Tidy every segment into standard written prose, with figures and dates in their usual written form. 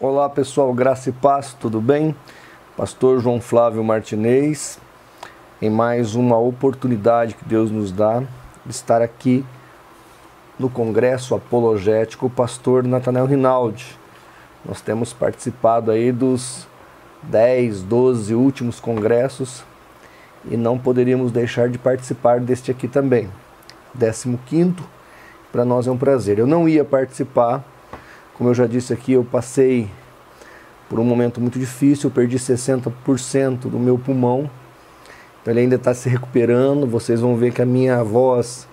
Olá pessoal, graça e paz, tudo bem? Pastor João Flávio Martinez, em mais uma oportunidade que Deus nos dá de estar aqui no Congresso Apologético Pastor Natanael Rinaldi. Nós temos participado aí dos 10, 12 últimos congressos e não poderíamos deixar de participar deste aqui também, 15º, para nós é um prazer. Eu não ia participar, como eu já disse aqui, eu passei por um momento muito difícil, eu perdi 60% do meu pulmão, então ele ainda está se recuperando. Vocês vão ver que a minha voz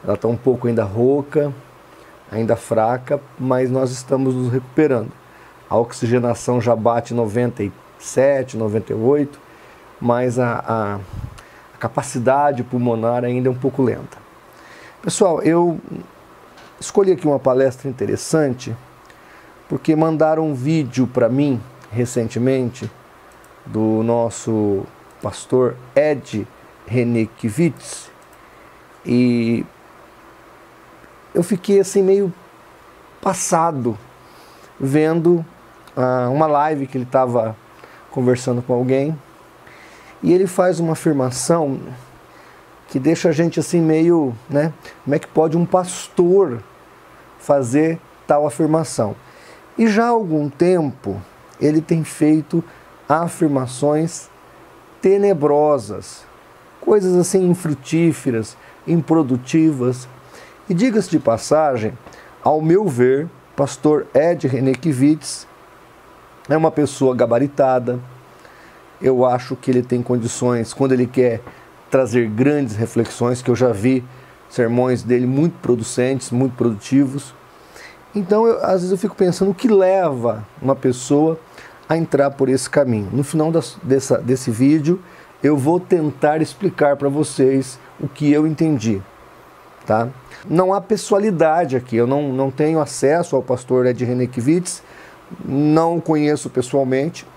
ela está um pouco ainda rouca, ainda fraca, mas nós estamos nos recuperando. A oxigenação já bate 97, 98, mas a capacidade pulmonar ainda é um pouco lenta. Pessoal, eu escolhi aqui uma palestra interessante, porque mandaram um vídeo para mim recentemente do nosso pastor Ed Renekiewicz, e eu fiquei assim meio passado vendo uma live que ele estava conversando com alguém, e ele faz uma afirmação que deixa a gente assim meio, né? Como é que pode um pastor fazer tal afirmação? E já há algum tempo ele tem feito afirmações tenebrosas, coisas assim infrutíferas, improdutivas. E diga-se de passagem, ao meu ver, pastor Ed Renekiewicz é uma pessoa gabaritada. Eu acho que ele tem condições, quando ele quer trazer grandes reflexões, que eu já vi sermões dele muito producentes, muito produtivos. Então, às vezes eu fico pensando o que leva uma pessoa a entrar por esse caminho. No final desse vídeo, eu vou tentar explicar para vocês o que eu entendi. Tá? Não há pessoalidade aqui, eu não tenho acesso ao pastor Ed Renekiewicz, não o conheço pessoalmente,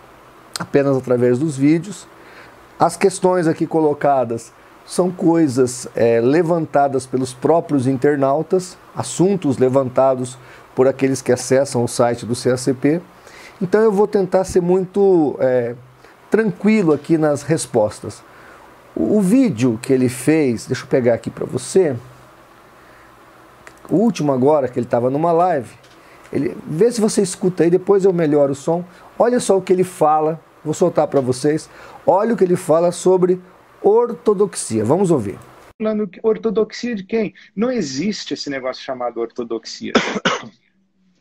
apenas através dos vídeos. As questões aqui colocadas são coisas levantadas pelos próprios internautas, assuntos levantados por aqueles que acessam o site do CACP. Então eu vou tentar ser muito tranquilo aqui nas respostas. O vídeo que ele fez, deixa eu pegar aqui para você, o último agora, que ele estava numa live, vê se você escuta aí, depois eu melhoro o som. Olha só o que ele fala, vou soltar para vocês. Olha o que ele fala sobre ortodoxia. Vamos ouvir. Ortodoxia de quem? Não existe esse negócio chamado ortodoxia.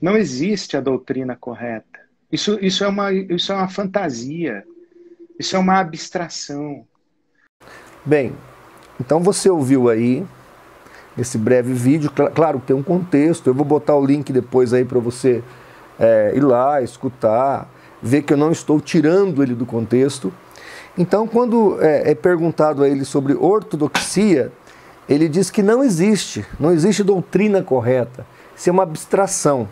Não existe a doutrina correta. Isso é uma fantasia. Isso é uma abstração. Bem, então você ouviu aí esse breve vídeo. Claro que tem um contexto. Eu vou botar o link depois aí para você ir lá, escutar, ver que eu não estou tirando ele do contexto. Então, quando é perguntado a ele sobre ortodoxia, ele diz que não existe doutrina correta. Isso é uma abstração.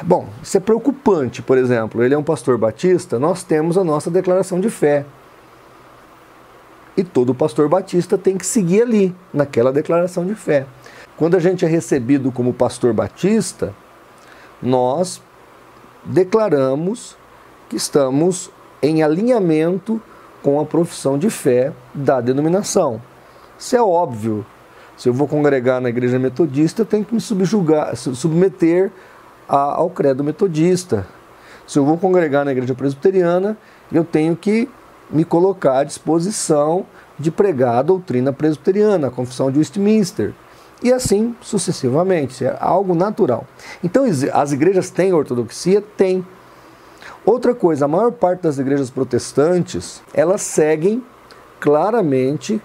Bom, isso é preocupante. Por exemplo, ele é um pastor batista, nós temos a nossa declaração de fé. E todo pastor batista tem que seguir ali, naquela declaração de fé. Quando a gente é recebido como pastor batista, nós declaramos que estamos em alinhamento com a profissão de fé da denominação. Isso é óbvio. Se eu vou congregar na igreja metodista, eu tenho que me submeter ao credo metodista. Se eu vou congregar na igreja presbiteriana, eu tenho que me colocar à disposição de pregar a doutrina presbiteriana, a confissão de Westminster. E assim sucessivamente. Isso é algo natural. Então, as igrejas têm ortodoxia? Tem. Outra coisa, a maior parte das igrejas protestantes, elas seguem claramente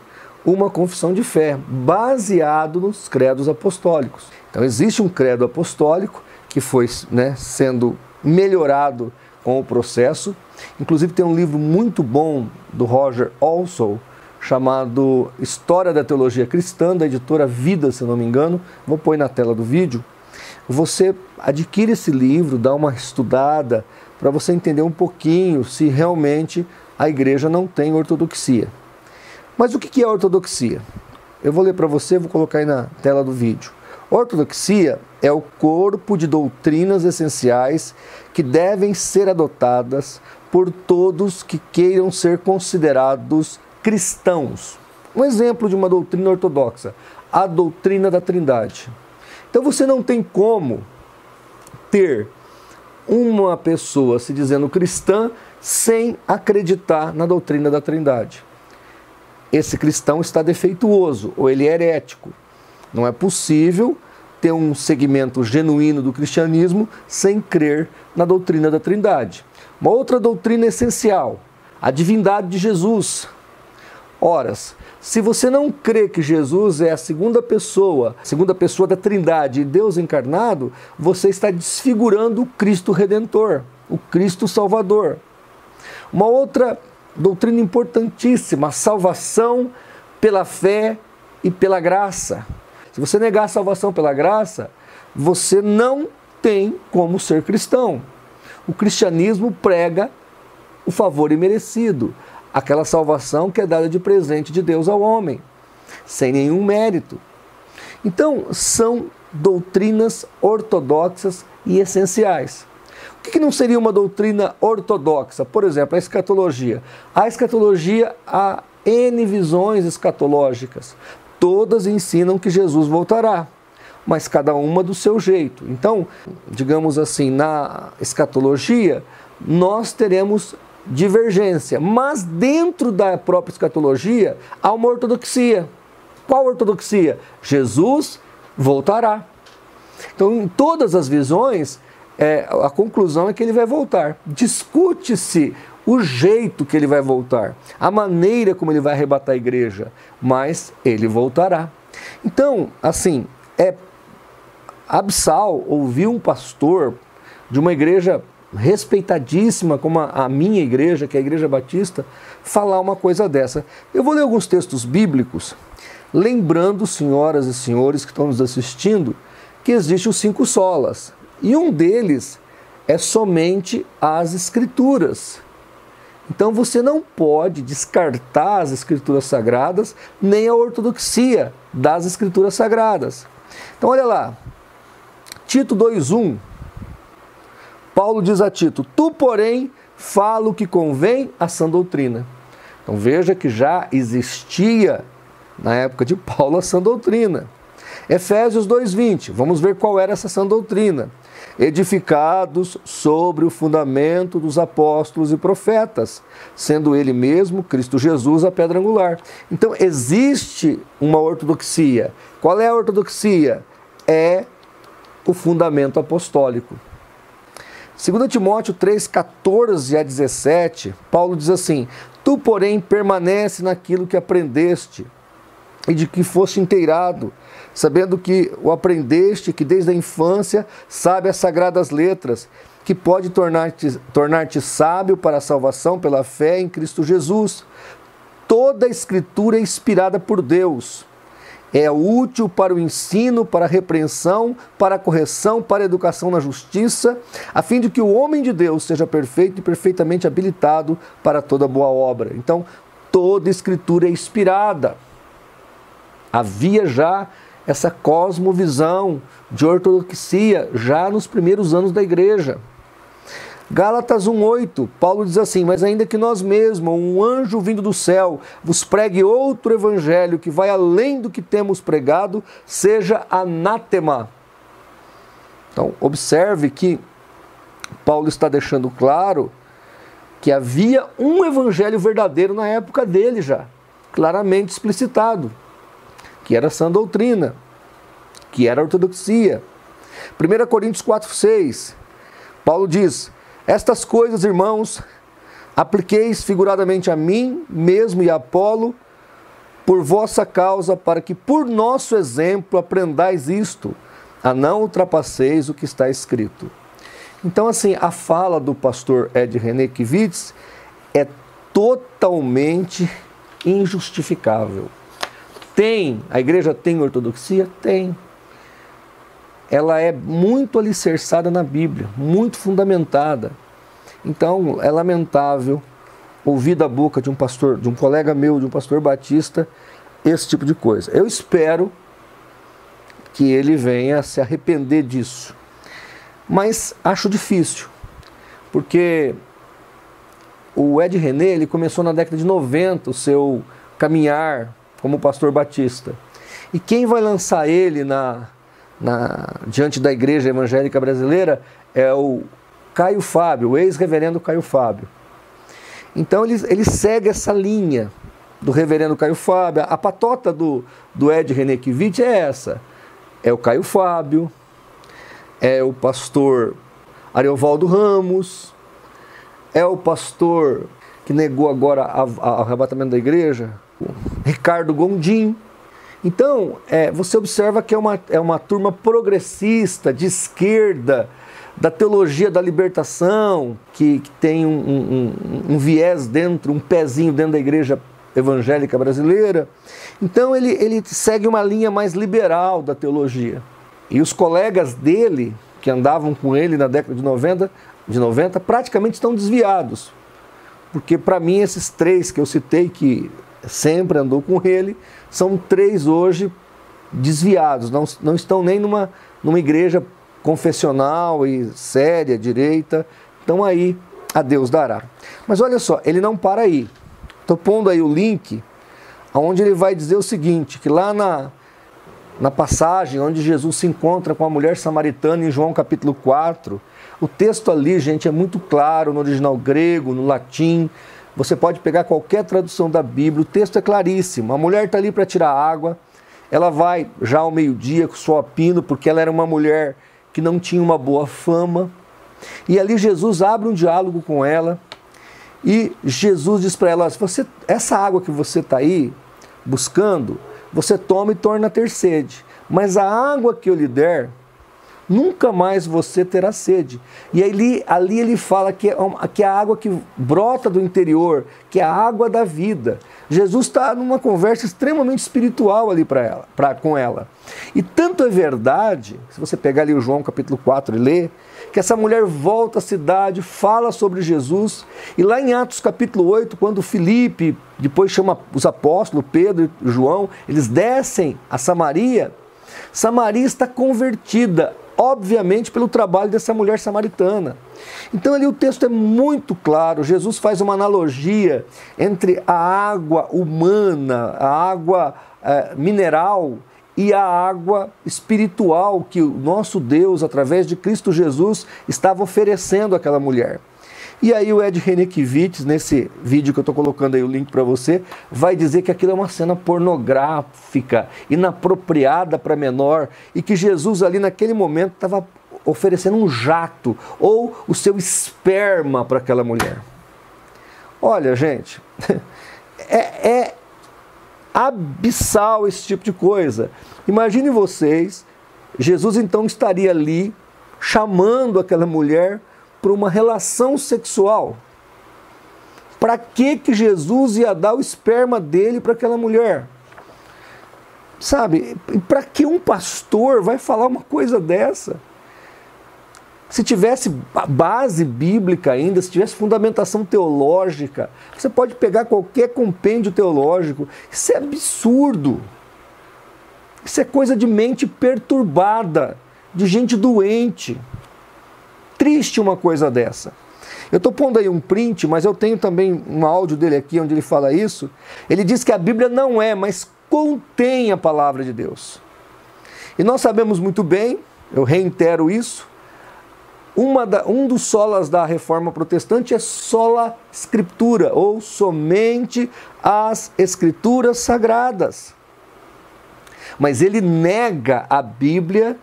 uma confissão de fé, baseado nos credos apostólicos. Então existe um credo apostólico que foi sendo melhorado com o processo. Inclusive tem um livro muito bom do Roger Olson, chamado História da Teologia Cristã, da editora Vida, se não me engano. Vou pôr na tela do vídeo. Você adquire esse livro, dá uma estudada, para você entender um pouquinho se realmente a igreja não tem ortodoxia. Mas o que é ortodoxia? Eu vou ler para você, vou colocar aí na tela do vídeo. Ortodoxia é o corpo de doutrinas essenciais que devem ser adotadas por todos que queiram ser considerados cristãos. Um exemplo de uma doutrina ortodoxa, a doutrina da Trindade. Então você não tem como ter uma pessoa se dizendo cristã sem acreditar na doutrina da Trindade. Esse cristão está defeituoso ou ele é herético. Não é possível ter um segmento genuíno do cristianismo sem crer na doutrina da Trindade. Uma outra doutrina essencial, a divindade de Jesus. Ora, se você não crê que Jesus é a segunda pessoa da Trindade e Deus encarnado, você está desfigurando o Cristo Redentor, o Cristo Salvador. Uma outra doutrina importantíssima, a salvação pela fé e pela graça. Se você negar a salvação pela graça, você não tem como ser cristão. O cristianismo prega o favor imerecido, aquela salvação que é dada de presente de Deus ao homem, sem nenhum mérito. Então, são doutrinas ortodoxas e essenciais. O que não seria uma doutrina ortodoxa? Por exemplo, a escatologia. A escatologia há N visões escatológicas. Todas ensinam que Jesus voltará, mas cada uma do seu jeito. Então, digamos assim, na escatologia, nós teremos divergência, mas dentro da própria escatologia há uma ortodoxia. Qual ortodoxia? Jesus voltará. Então, em todas as visões, a conclusão é que ele vai voltar. Discute-se o jeito que ele vai voltar, a maneira como ele vai arrebatar a igreja, mas ele voltará. Então, assim, é absal ouvir um pastor de uma igreja respeitadíssima como a minha igreja, que é a Igreja Batista, falar uma coisa dessa. Eu vou ler alguns textos bíblicos, lembrando, senhoras e senhores que estão nos assistindo, que existem os 5 solas, e um deles é somente as Escrituras. Então você não pode descartar as Escrituras Sagradas, nem a ortodoxia das Escrituras Sagradas. Então olha lá, Tito 2:1, Paulo diz a Tito: tu, porém, fala o que convém à sã doutrina. Então veja que já existia na época de Paulo a sã doutrina. Efésios 2:20, vamos ver qual era essa sã doutrina. Edificados sobre o fundamento dos apóstolos e profetas, sendo ele mesmo, Cristo Jesus, a pedra angular. Então existe uma ortodoxia. Qual é a ortodoxia? É o fundamento apostólico. 2 Timóteo 3:14-17, Paulo diz assim: tu, porém, permanece naquilo que aprendeste e de que foste inteirado, sabendo que o aprendeste, que desde a infância sabe as sagradas letras, que pode tornar-te sábio para a salvação pela fé em Cristo Jesus. Toda a Escritura é inspirada por Deus. É útil para o ensino, para a repreensão, para a correção, para a educação na justiça, a fim de que o homem de Deus seja perfeito e perfeitamente habilitado para toda boa obra. Então, toda Escritura é inspirada. Havia já essa cosmovisão de ortodoxia já nos primeiros anos da igreja. Gálatas 1:8, Paulo diz assim: mas ainda que nós mesmos, um anjo vindo do céu, vos pregue outro evangelho que vai além do que temos pregado, seja anátema. Então, observe que Paulo está deixando claro que havia um evangelho verdadeiro na época dele já, claramente explicitado, que era a sã doutrina, que era a ortodoxia. 1 Coríntios 4:6, Paulo diz: estas coisas, irmãos, apliqueis figuradamente a mim mesmo e a Apolo, por vossa causa, para que por nosso exemplo aprendais isto, a não ultrapasseis o que está escrito. Então, assim, a fala do pastor Ed René Kivitz é totalmente injustificável. A igreja tem ortodoxia? Tem. Ela é muito alicerçada na Bíblia, muito fundamentada. Então, é lamentável ouvir da boca de um pastor, de um colega meu, de um pastor batista, esse tipo de coisa. Eu espero que ele venha se arrepender disso. Mas acho difícil, porque o Ed René, ele começou na década de 90 o seu caminhar como pastor batista. E quem vai lançar ele diante da igreja evangélica brasileira é o Caio Fábio, o ex-reverendo Caio Fábio. Então ele segue essa linha do reverendo Caio Fábio. A patota do Ed René Kivitz é essa. É o Caio Fábio, é o pastor Ariovaldo Ramos, é o pastor que negou agora o arrebatamento da igreja, o Ricardo Gondim. Então, você observa que é uma turma progressista, de esquerda, da teologia da libertação, que tem um viés dentro, um pezinho dentro da igreja evangélica brasileira. Então ele segue uma linha mais liberal da teologia. E os colegas dele, que andavam com ele na década de 90 praticamente estão desviados. Porque para mim esses três que eu citei, que sempre andou com ele, são três hoje desviados, não estão nem numa igreja confessional e séria, direita. Então aí a Deus dará. Mas olha só, ele não para aí. Estou pondo aí o link onde ele vai dizer o seguinte, que lá na passagem onde Jesus se encontra com a mulher samaritana em João capítulo 4, o texto ali, gente, é muito claro no original grego, no latim. Você pode pegar qualquer tradução da Bíblia, o texto é claríssimo. A mulher está ali para tirar água, ela vai já ao meio-dia com o sol a pino, porque ela era uma mulher que não tinha uma boa fama. E ali Jesus abre um diálogo com ela e Jesus diz para ela, essa água que você está aí buscando, você toma e torna a ter sede. Mas a água que eu lhe der, nunca mais você terá sede. E ali ele fala que é a água que brota do interior, que é a água da vida. Jesus está numa conversa extremamente espiritual ali com ela. E tanto é verdade, se você pegar ali o João capítulo 4 e ler, que essa mulher volta à cidade, fala sobre Jesus, e lá em Atos capítulo 8, quando Filipe depois chama os apóstolos, Pedro e João, eles descem a Samaria, Samaria está convertida, obviamente pelo trabalho dessa mulher samaritana. Então ali o texto é muito claro, Jesus faz uma analogia entre a água humana, a água mineral e a água espiritual que o nosso Deus, através de Cristo Jesus, estava oferecendo àquela mulher. E aí o Ed René Kivitz, nesse vídeo que eu estou colocando aí o link para você, vai dizer que aquilo é uma cena pornográfica, inapropriada para menor, e que Jesus ali naquele momento estava oferecendo um jato, ou o seu esperma para aquela mulher. Olha, gente, é abissal esse tipo de coisa. Imagine vocês, Jesus então estaria ali, chamando aquela mulher para uma relação sexual. Para que Jesus ia dar o esperma dele para aquela mulher? Sabe, para que um pastor vai falar uma coisa dessa? Se tivesse base bíblica ainda, se tivesse fundamentação teológica, você pode pegar qualquer compêndio teológico. Isso é absurdo. Isso é coisa de mente perturbada, de gente doente. Triste uma coisa dessa. Eu estou pondo aí um print, mas eu tenho também um áudio dele aqui onde ele fala isso. Ele diz que a Bíblia não é, mas contém a palavra de Deus. E nós sabemos muito bem, eu reitero isso, um dos solas da Reforma Protestante é sola Scriptura, ou somente as Escrituras Sagradas. Mas ele nega a Bíblia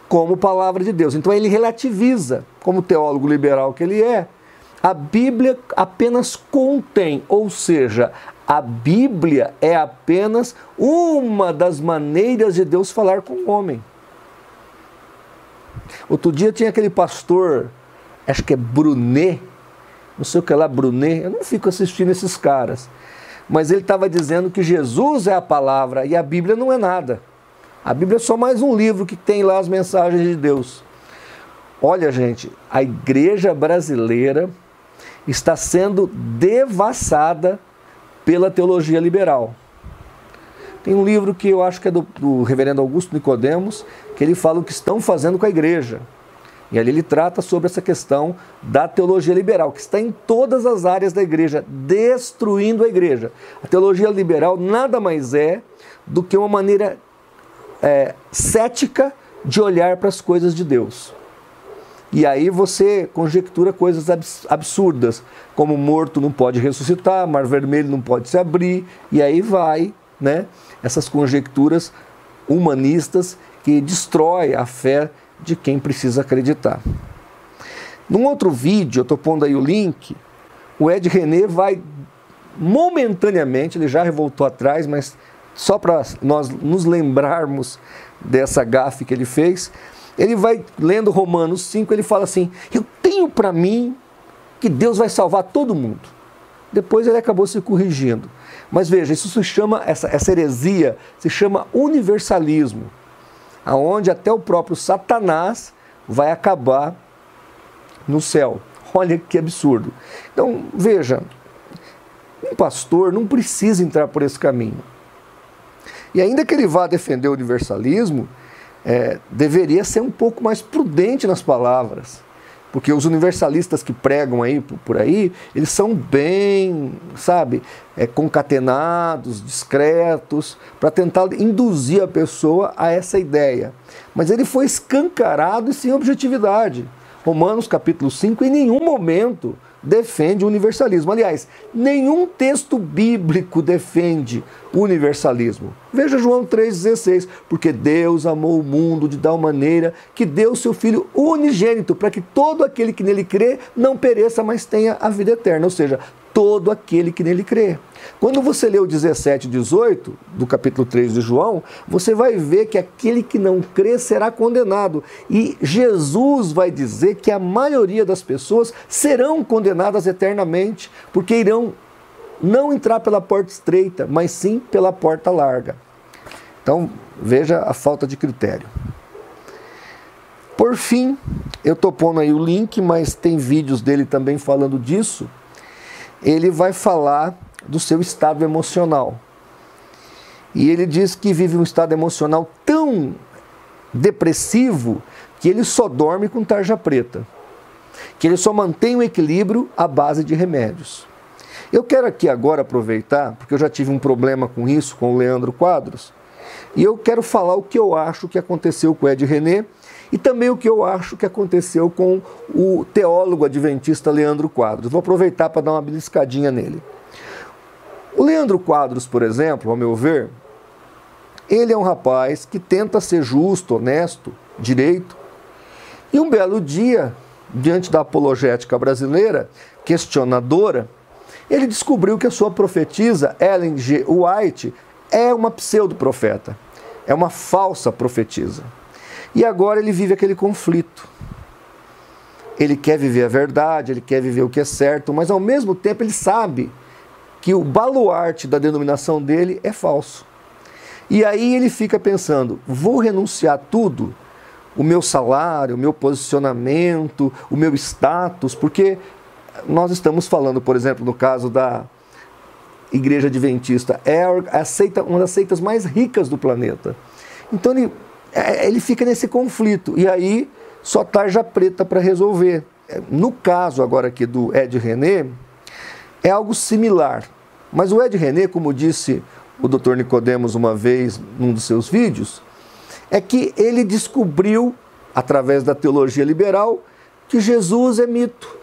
como palavra de Deus. Então ele relativiza, como teólogo liberal que ele é. A Bíblia apenas contém, ou seja, a Bíblia é apenas uma das maneiras de Deus falar com o homem. Outro dia tinha aquele pastor, acho que é Brunet, não sei o que lá, Brunet, eu não fico assistindo esses caras, mas ele estava dizendo que Jesus é a palavra e a Bíblia não é nada. A Bíblia é só mais um livro que tem lá as mensagens de Deus. Olha, gente, a igreja brasileira está sendo devassada pela teologia liberal. Tem um livro que eu acho que é do reverendo Augusto Nicodemos, que ele fala o que estão fazendo com a igreja. E ali ele trata sobre essa questão da teologia liberal, que está em todas as áreas da igreja, destruindo a igreja. A teologia liberal nada mais é do que uma maneira cética de olhar para as coisas de Deus. E aí você conjectura coisas absurdas, como morto não pode ressuscitar, mar vermelho não pode se abrir, e aí vai, né, essas conjecturas humanistas que destrói a fé de quem precisa acreditar. Num outro vídeo, eu estou pondo aí o link, o Ed René vai momentaneamente, ele já voltou atrás, mas só para nós nos lembrarmos dessa gafe que ele fez, ele vai lendo Romanos 5, ele fala assim, eu tenho para mim que Deus vai salvar todo mundo. Depois ele acabou se corrigindo. Mas veja, isso se chama, essa heresia se chama universalismo, aonde até o próprio Satanás vai acabar no céu. Olha que absurdo. Então, veja, um pastor não precisa entrar por esse caminho. E ainda que ele vá defender o universalismo, deveria ser um pouco mais prudente nas palavras. Porque os universalistas que pregam aí por aí, eles são bem, sabe, concatenados, discretos, para tentar induzir a pessoa a essa ideia. Mas ele foi escancarado e sem objetividade. Romanos capítulo 5 em nenhum momento defende o universalismo. Aliás, nenhum texto bíblico defende o universalismo. Veja João 3,16, porque Deus amou o mundo de tal maneira que deu seu Filho unigênito, para que todo aquele que nele crê não pereça, mas tenha a vida eterna, ou seja, todo aquele que nele crê. Quando você lê o 17 e 18 do capítulo 3 de João, você vai ver que aquele que não crê será condenado. E Jesus vai dizer que a maioria das pessoas serão condenadas eternamente, porque irão não entrar pela porta estreita, mas sim pela porta larga. Então, veja a falta de critério. Por fim, eu estou pondo aí o link, mas tem vídeos dele também falando disso. Ele vai falar do seu estado emocional. E ele diz que vive um estado emocional tão depressivo que ele só dorme com tarja preta. Que ele só mantém o equilíbrio à base de remédios. Eu quero aqui agora aproveitar, porque eu já tive um problema com isso, com o Leandro Quadros, e eu quero falar o que eu acho que aconteceu com o Ed René e também o que eu acho que aconteceu com o teólogo adventista Leandro Quadros. Vou aproveitar para dar uma beliscadinha nele. O Leandro Quadros, por exemplo, ao meu ver, ele é um rapaz que tenta ser justo, honesto, direito, e um belo dia, diante da apologética brasileira, questionadora, ele descobriu que a sua profetisa, Ellen G. White, é uma pseudo-profeta, é uma falsa profetisa. E agora ele vive aquele conflito. Ele quer viver a verdade, ele quer viver o que é certo, mas ao mesmo tempo ele sabe que o baluarte da denominação dele é falso. E aí ele fica pensando, vou renunciar tudo, o meu salário, o meu posicionamento, o meu status, porque nós estamos falando, por exemplo, no caso da Igreja Adventista, uma das seitas mais ricas do planeta. Então ele fica nesse conflito, e aí só tarja preta para resolver. No caso agora aqui do Ed René, é algo similar. Mas o Ed René, como disse o Dr. Nicodemos uma vez num dos seus vídeos, é que ele descobriu, através da teologia liberal, que Jesus é mito.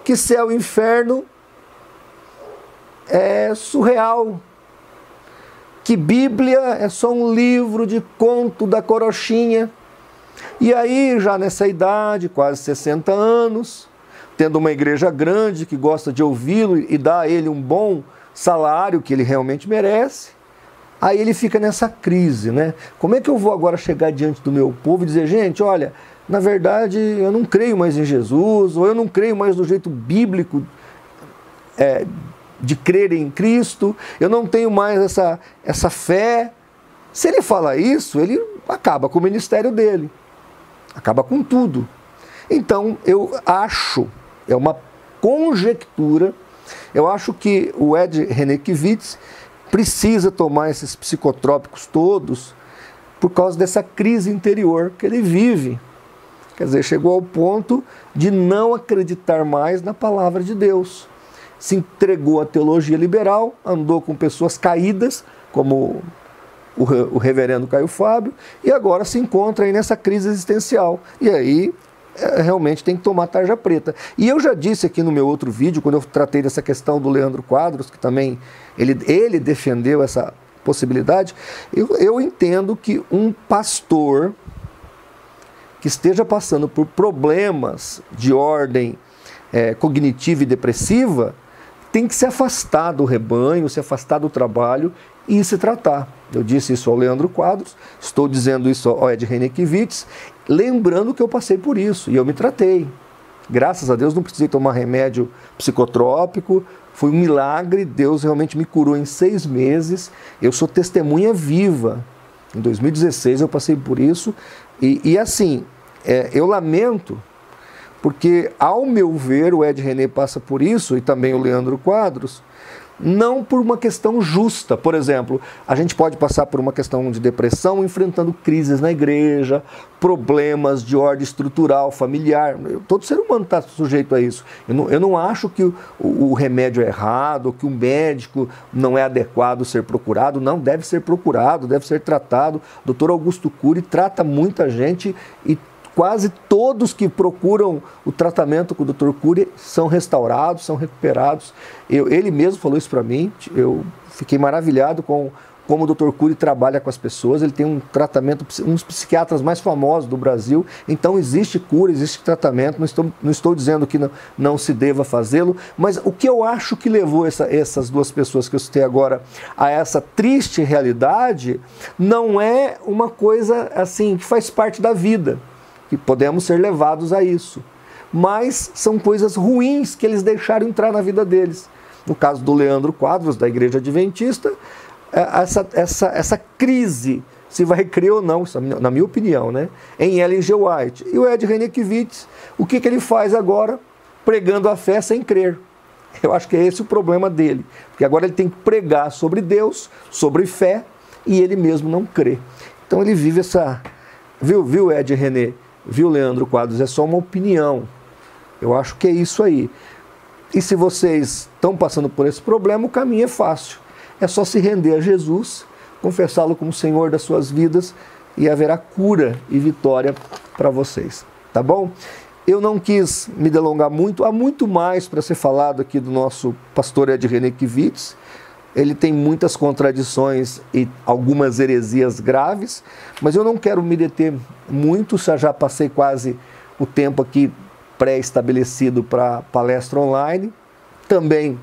Que céu e inferno é surreal. Que Bíblia é só um livro de conto da carochinha. E aí, já nessa idade, quase 60 anos, tendo uma igreja grande que gosta de ouvi-lo e dá a ele um bom salário que ele realmente merece, aí ele fica nessa crise, né? Como é que eu vou agora chegar diante do meu povo e dizer, gente, olha, na verdade eu não creio mais em Jesus, ou eu não creio mais no jeito bíblico de crer em Cristo, eu não tenho mais essa fé. Se ele fala isso, ele acaba com o ministério dele, acaba com tudo. Então eu acho, é uma conjectura, eu acho que o Ed René Kivitz precisa tomar esses psicotrópicos todos por causa dessa crise interior que ele vive. Quer dizer, chegou ao ponto de não acreditar mais na palavra de Deus. Se entregou à teologia liberal, andou com pessoas caídas, como o reverendo Caio Fábio, e agora se encontra aí nessa crise existencial. E aí, realmente tem que tomar tarja preta. E eu já disse aqui no meu outro vídeo, quando eu tratei dessa questão do Leandro Quadros, que também ele defendeu essa possibilidade, eu entendo que um pastor que esteja passando por problemas de ordem cognitiva e depressiva tem que se afastar do rebanho, se afastar do trabalho e se tratar. Eu disse isso ao Leandro Quadros, estou dizendo isso ao Ed Renekiewicz, lembrando que eu passei por isso e eu me tratei. Graças a Deus não precisei tomar remédio psicotrópico, foi um milagre, Deus realmente me curou em 6 meses, eu sou testemunha viva. Em 2016 eu passei por isso e assim, eu lamento, porque ao meu ver o Ed René passa por isso e também o Leandro Quadros, não por uma questão justa. Por exemplo, a gente pode passar por uma questão de depressão enfrentando crises na igreja, problemas de ordem estrutural, familiar. Todo ser humano está sujeito a isso. Eu não acho que o remédio é errado, ou que o médico não é adequado ser procurado. Não, deve ser procurado, deve ser tratado. O Dr. Augusto Cury trata muita gente e quase todos que procuram o tratamento com o Dr. Cury são restaurados, são recuperados. Ele mesmo falou isso para mim, eu fiquei maravilhado com como o Dr. Cury trabalha com as pessoas. Ele tem um tratamento, um dos psiquiatras mais famosos do Brasil, então existe cura, existe tratamento, não estou dizendo que não se deva fazê-lo, mas o que eu acho que levou essas duas pessoas que eu citei agora a essa triste realidade não é uma coisa assim que faz parte da vida, que podemos ser levados a isso, mas são coisas ruins que eles deixaram entrar na vida deles. No caso do Leandro Quadros, da Igreja Adventista, essa crise, se vai crer ou não, na minha opinião, né, em Ellen G. White. E o Ed Renekiewicz, o que ele faz agora? Pregando a fé sem crer. Eu acho que é esse o problema dele, porque agora ele tem que pregar sobre Deus, sobre fé, e ele mesmo não crê. Então ele vive essa... Viu, Ed René? Viu, Leandro Quadros? É só uma opinião. Eu acho que é isso aí. E se vocês estão passando por esse problema, o caminho é fácil. É só se render a Jesus, confessá-lo como Senhor das suas vidas e haverá cura e vitória para vocês. Tá bom? Eu não quis me delongar muito. Há muito mais para ser falado aqui do nosso pastor Ed Renekiewicz. Ele tem muitas contradições e algumas heresias graves, mas eu não quero me deter muito, já passei quase o tempo aqui pré-estabelecido para palestra online. Também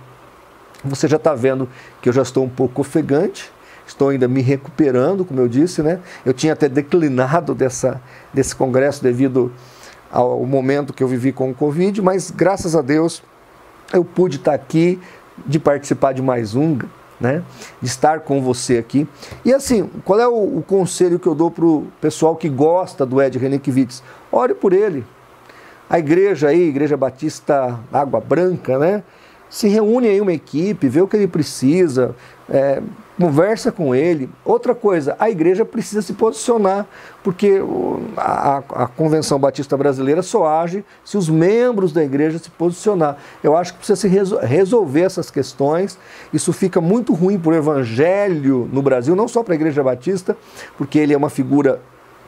você já está vendo que eu já estou um pouco ofegante, estou ainda me recuperando, como eu disse, né? Eu tinha até declinado desse congresso devido ao momento que eu vivi com o Covid, mas graças a Deus eu pude estar aqui, de participar de mais um, né, de estar com você aqui. E assim, qual é o conselho que eu dou para o pessoal que gosta do Ed Renekiewicz? Ore por ele. A igreja aí, Igreja Batista Água Branca, né, se reúne aí uma equipe, vê o que ele precisa, conversa com ele. Outra coisa, a igreja precisa se posicionar, porque a Convenção Batista Brasileira só age se os membros da igreja se posicionar. Eu acho que precisa se resolver essas questões. Isso fica muito ruim para o evangelho no Brasil, não só para a Igreja Batista, porque ele é uma figura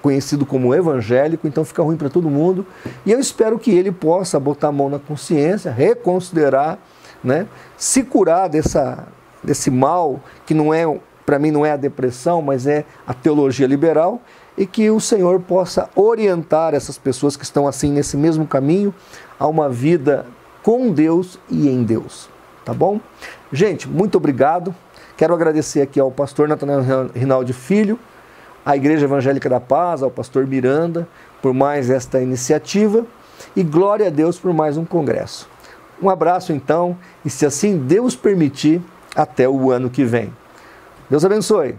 conhecido como evangélico, então fica ruim para todo mundo. E eu espero que ele possa botar a mão na consciência, reconsiderar, né, se curar desse mal, que não é, para mim não é a depressão, mas é a teologia liberal, e que o Senhor possa orientar essas pessoas que estão assim nesse mesmo caminho a uma vida com Deus e em Deus. Tá bom? Gente, muito obrigado. Quero agradecer aqui ao pastor Natanael Rinaldi Filho, à Igreja Evangélica da Paz, ao pastor Miranda, por mais esta iniciativa, e glória a Deus por mais um congresso. Um abraço então, e se assim Deus permitir, até o ano que vem. Deus abençoe.